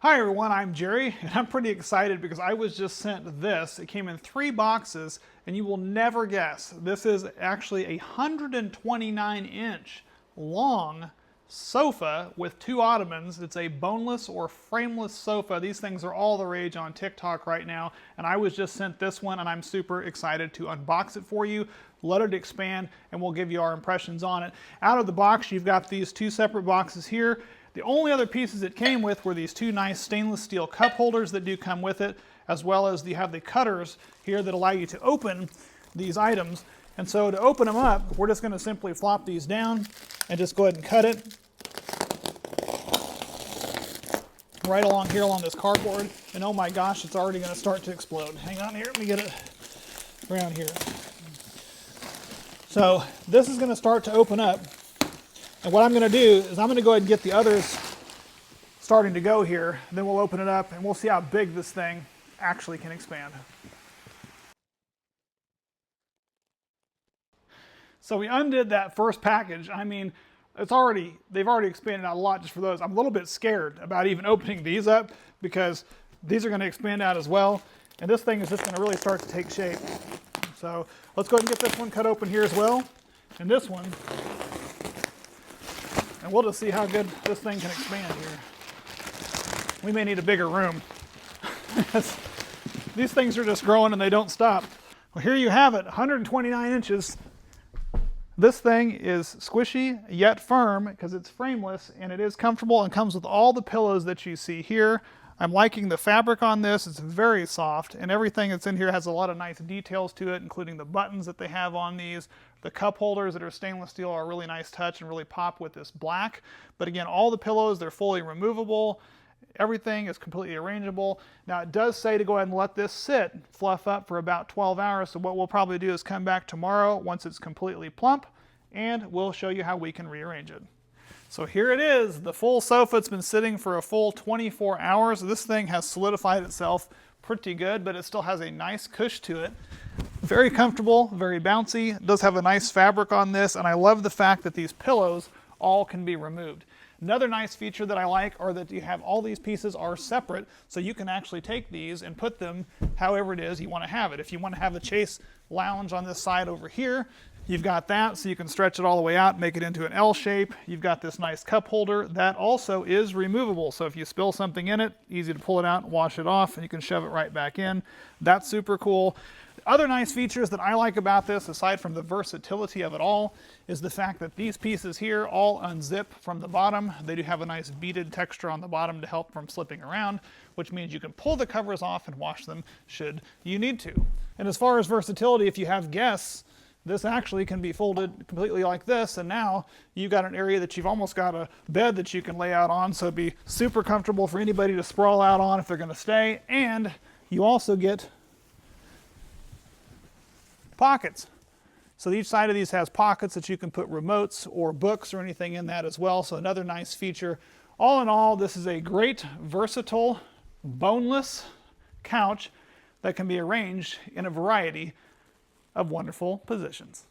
Hi everyone, I'm Jerry, and I'm pretty excited because I was just sent this. It came in 3 boxes, and you will never guess. This is actually a 129-inch long sofa with 2 Ottomans. It's a boneless or frameless sofa. These things are all the rage on TikTok right now, and I was just sent this one, and I'm super excited to unbox it for you, let it expand, and we'll give you our impressions on it. Out of the box, you've got these 2 separate boxes here. The only other pieces it came with were these 2 nice stainless steel cup holders that do come with it, as well as you have the cutters here that allow you to open these items. And so to open them up, we're just going to simply flop these down and just go ahead and cut it right along here along this cardboard. And oh my gosh, it's already going to start to explode. Hang on here, let me get it around here. So this is going to start to open up. And what I'm going to do is I'm going to go ahead and get the others starting to go here. Then we'll open it up and we'll see how big this thing actually can expand. So we undid that first package. I mean, they've already expanded out a lot just for those. I'm a little bit scared about even opening these up because these are going to expand out as well. And this thing is just going to really start to take shape. So let's go ahead and get this one cut open here as well. And this one. And we'll just see how good this thing can expand here. We may need a bigger room. These things are just growing and they don't stop. Well, here you have it, 129 inches. This thing is squishy yet firm because it's frameless, and it is comfortable and comes with all the pillows that you see here. I'm liking the fabric on this. It's very soft, and everything that's in here has a lot of nice details to it, including the buttons that they have on these. The cup holders that are stainless steel are a really nice touch and really pop with this black. But again, all the pillows, they're fully removable. Everything is completely arrangeable. Now it does say to go ahead and let this sit, fluff up for about 12 hours. So what we'll probably do is come back tomorrow once it's completely plump, and we'll show you how we can rearrange it. So here it is, the full sofa. It's been sitting for a full 24 hours. This thing has solidified itself pretty good, but it still has a nice cush to it. Very comfortable, very bouncy. It does have a nice fabric on this, and I love the fact that these pillows all can be removed. Another nice feature that I like are that you have all these pieces are separate, so you can actually take these and put them however it is you want to have it. If you want to have the Chase lounge on this side over here, you've got that, so you can stretch it all the way out, make it into an L shape. You've got this nice cup holder that also is removable. So if you spill something in it, easy to pull it out, wash it off, and you can shove it right back in. That's super cool. Other nice features that I like about this, aside from the versatility of it all, is the fact that these pieces here all unzip from the bottom. They do have a nice beaded texture on the bottom to help from slipping around, which means you can pull the covers off and wash them should you need to. And as far as versatility, if you have guests, this actually can be folded completely like this, and now you've got an area that you've almost got a bed that you can lay out on, so it'd be super comfortable for anybody to sprawl out on if they're going to stay. And you also get pockets. So each side of these has pockets that you can put remotes or books or anything in that as well, so another nice feature. All in all, this is a great, versatile, boneless couch that can be arranged in a variety of wonderful positions.